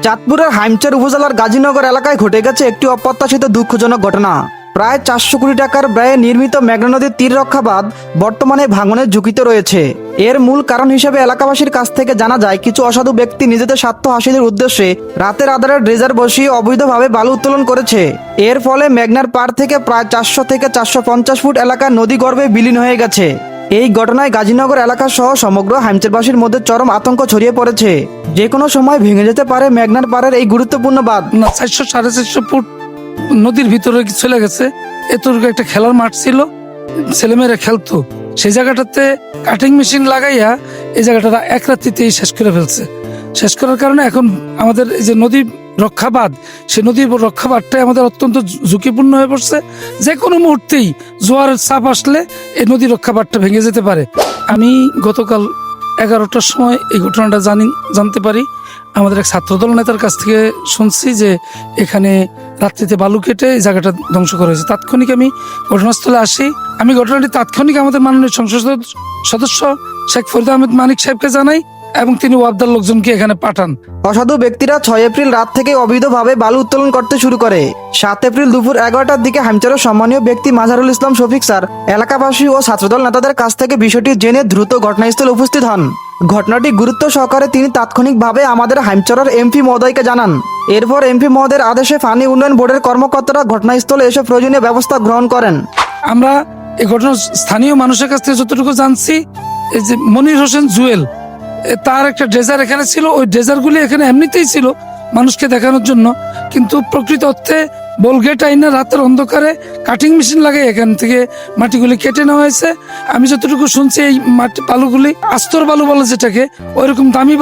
চাঁদপুরের হাইমচার উপজেলার গাজীনগর এলাকায় ঘটে গেছে একটি অপ্রত্যাশিত দুঃখজনক ঘটনা। প্রায় 400 কোটি টাকার ব্যয়ে নির্মিত মেঘনা নদীর তীর রক্ষা বাঁধ বর্তমানে ভাঙনের ঝুঁকিতে রয়েছে। এর মূল কারণ হিসেবে এলাকাবাসীর কাছ থেকে জানা যায়, কিছু অসাধু ব্যক্তি নিজেদের স্বার্থ হাসিলের উদ্দেশ্যে রাতের আধারে ড্রেজার বসিয়ে অবৈধভাবে বালু উত্তোলন করেছে। এর ফলে মেঘনার পাড় থেকে প্রায় 400 থেকে 450 ফুট এলাকা নদী গর্ভে বিলীন হয়ে গেছে। এই ঘটনায় গাজীনগর এলাকা সহ সমগ্র হাইমচারবাসীর মধ্যে চরম আতঙ্ক ছড়িয়ে পড়েছে। যে কোনো সময় ভেঙে যেতে পারে মেঘনার পাড়ের এই গুরুত্বপূর্ণ বাঁধ। 400-450 ফুট নদীর ভিতরে চলে গেছে। এতটুকু একটা খেলার মাঠ ছিল, ছেলেমেয়েরা খেলতো। সেই জায়গাটাতে কাটিং মেশিন লাগাইয়া এই জায়গাটা এক রাত্রিতেই শেষ করে ফেলছে। শেষ করার কারণে এখন আমাদের এই যে নদী রক্ষাবাদ, সেই নদীর রক্ষাবাদটাই আমাদের অত্যন্ত ঝুঁকিপূর্ণ হয়ে পড়ছে। যে কোনো মুহূর্তেই জোয়ারের চাপ আসলে এই নদী রক্ষাবাদটা ভেঙে যেতে পারে। আমি গতকাল 11টার সময় এই ঘটনাটা জানতে পারি। আমাদের এক ছাত্রদল নেতার কাছ থেকে শুনছি যে এখানে রাত্রিতে বালু কেটে এই জায়গাটা ধ্বংস করা হয়েছে। তাৎক্ষণিক আমি ঘটনাস্থলে আসি। আমি ঘটনাটি তাৎক্ষণিক আমাদের মাননীয় সংসদ সদস্য শেখ ফরিদ আহমেদ মানিক সাহেবকে জানাই এবং তিনি ওয়াবদার লোকজনকে এখানে পাঠান। অসাধু ব্যক্তিরা 6 এপ্রিল রাত থেকে অবৈধভাবে বালু উত্তোলন করতে শুরু করে। 7 এপ্রিল দুপুর 11টার দিকে হাইমচারের সম্মানীয় ব্যক্তি মাজারুল ইসলাম শফিক স্যার এলাকাবাসী ও ছাত্রদল নেতাদের কাছ থেকে বিষয়টি জেনে দ্রুত ঘটনাস্থলে উপস্থিত হন। ঘটনাটি গুরুত্ব সহকারে তিনি তাৎক্ষণিকভাবে আমাদের হাইমচরের এমপি মহোদয়কে জানান। এরপর এমপি মহোদয়ের আদেশে পানি উন্নয়ন বোর্ডের কর্মকর্তারা ঘটনাস্থলে এসে প্রয়োজনীয় ব্যবস্থা গ্রহণ করেন। আমরা এই ঘটনা স্থানীয় মানুষের কাছ থেকে যতটুকু জানছি, এই যে মনির হোসেন জুয়েল, তার একটা ড্রেজার এখানে ছিল। ওই ড্রেজারগুলি এখানে এমনিতেই ছিল মানুষকে দেখানোর জন্য, কিন্তু প্রকৃত অর্থে বলগেট আইনা রাতের অন্ধকারে কাটিং মেশিন লাগাই এখান থেকে মাটিগুলি কেটে নেওয়া হয়েছে। আমি যতটুকু শুনছি এই মাটি বালুগুলি আস্তর বালু বলে যেটাকে, ওইরকম দামি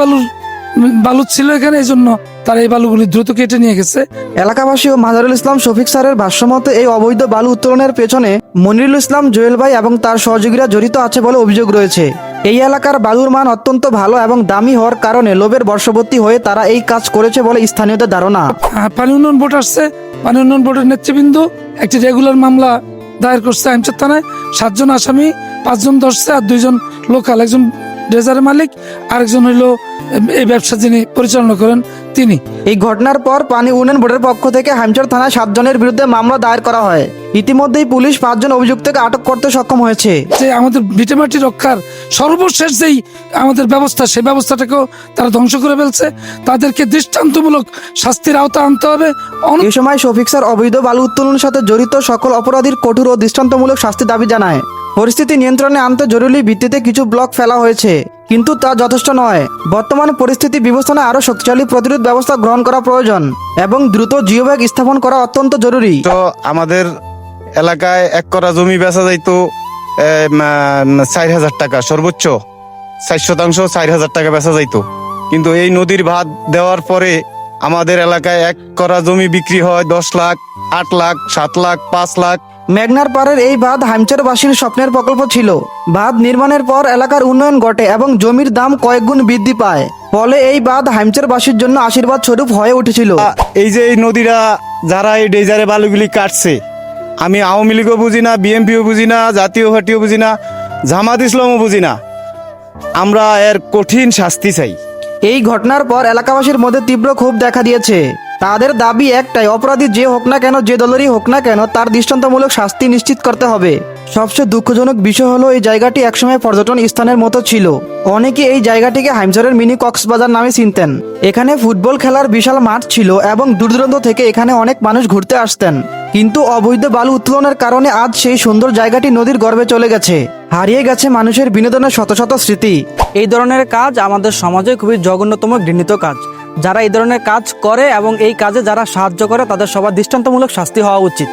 বালু ছিল এখানে, এই জন্য তারা এই বালুগুলি দ্রুত কেটে নিয়ে গেছে। এলাকাবাসী ও মাজারুল ইসলাম শফিক স্যারের ভাষ্যমতে এই অবৈধ বালু উত্তোলনের পেছনে মনিরুল ইসলাম জুয়েল ভাই এবং তার সহযোগীরা জড়িত আছে বলে অভিযোগ রয়েছে। এই এলাকার বালুর মান অত্যন্ত ভালো এবং দামি হওয়ার কারণে লোভের বশবর্তী হয়ে তারা এই কাজ করেছে বলে স্থানীয়দের ধারণা। পানি উন্নয়ন বোর্ড আসছে, পানি উন্নয়ন বোর্ডের নেতৃবৃন্দ একটি রেগুলার মামলা দায়ের করছে হাইমচার থানায়। 7 জন আসামি, 5 জন ধরছে আর 2 জন লোকাল, একজন ড্রেজারের মালিক, আরেকজন হইল এই ব্যবসা যিনি পরিচালনা করেন তিনি। এই ঘটনার পর পানি উন্নয়ন বোর্ডের পক্ষ থেকে হাইমচর থানায় 7 জনের বিরুদ্ধে মামলা দায়ের করা হয়। ইতিমধ্যেই পুলিশ 5 জন অভিযুক্তকে আটক করতে সক্ষম হয়েছে। যে আমাদের ভিটেমাটি রক্ষার সর্বশেষ যেই আমাদের ব্যবস্থা, সেই ব্যবস্থাটাকেও তারা ধ্বংস করে ফেলছে। তাদেরকে দৃষ্টান্তমূলক শাস্তির আওতা আনতে হবে। এই সময় শফিক স্যার অবৈধ বালু উত্তোলনের সাথে জড়িত সকল অপরাধীর কঠোর ও দৃষ্টান্তমূলক শাস্তি দাবি জানায়। পরিস্থিতি নিয়ন্ত্রণে আনতে জরুরি ভিত্তিতে কিছু ব্লক ফেলা হয়েছে, কিন্তু তা যথেষ্ট নয়। বর্তমান পরিস্থিতি বিবেচনায় আরো শক্তিশালী প্রতিরোধ ব্যবস্থা গ্রহণ করা প্রয়োজন এবং দ্রুত জিও ব্যাগ স্থাপন করা অত্যন্ত জরুরি। তো আমাদের এলাকায় 1 করা জমি বেচা যাইতো 4,000 টাকা, সর্বোচ্চ 4% 4,000 টাকা বেচা যাইতো। কিন্তু এই নদীর বাঁধ দেওয়ার পরে আমাদের এলাকায় 1 করা জমি বিক্রি হয় 10 লাখ, 8 লাখ, 7 লাখ, 5 লাখ। মেঘনার পাড়ের এই বাঁধ হাইমচরবাসীর স্বপ্নের প্রকল্প ছিল। বাঁধ নির্মাণের পর এলাকার উন্নয়ন ঘটে এবং জমির দাম কয়েক গুণ বৃদ্ধি পায়। ফলে এই বাঁধ হাইমচরবাসীর জন্য আশীর্বাদ স্বরূপ হয়ে উঠেছিল। এই যে এই নদীরা যারা এই ডেজারে বালুগুলি কাটছে, আমি আওয়ামী লীগও বুঝি না, বিএনপিও বুঝি না, জাতীয় পার্টিও বুঝি না, জামাত ইসলামও বুঝি না। আমরা এর কঠিন শাস্তি চাই। এই ঘটনার পর এলাকাবাসীর মধ্যে তীব্র ক্ষোভ দেখা দিয়েছে। তাদের দাবি একটাই, অপরাধী যে হোক না কেন, যে দলেরই হোক না কেন, তার দৃষ্টান্তমূলক শাস্তি নিশ্চিত করতে হবে। সবচেয়ে দুঃখজনক বিষয় হলো এই জায়গাটি একসময় পর্যটন স্থানের মতো ছিল। অনেকে এই জায়গাটিকে হাইমচরের মিনি কক্সবাজার নামে চিনতেন। এখানে ফুটবল খেলার বিশাল মাঠ ছিল এবং দূর দূরান্ত থেকে এখানে অনেক মানুষ ঘুরতে আসতেন। কিন্তু অবৈধ বালু উত্তোলনের কারণে আজ সেই সুন্দর জায়গাটি নদীর গর্ভে চলে গেছে। হারিয়ে গেছে মানুষের বিনোদনের শত শত স্মৃতি। এই ধরনের কাজ আমাদের সমাজে খুবই জঘন্যতম ঘৃণিত কাজ। যারা এই ধরনের কাজ করে এবং এই কাজে যারা সাহায্য করে, তাদের সবার দৃষ্টান্তমূলক শাস্তি হওয়া উচিত।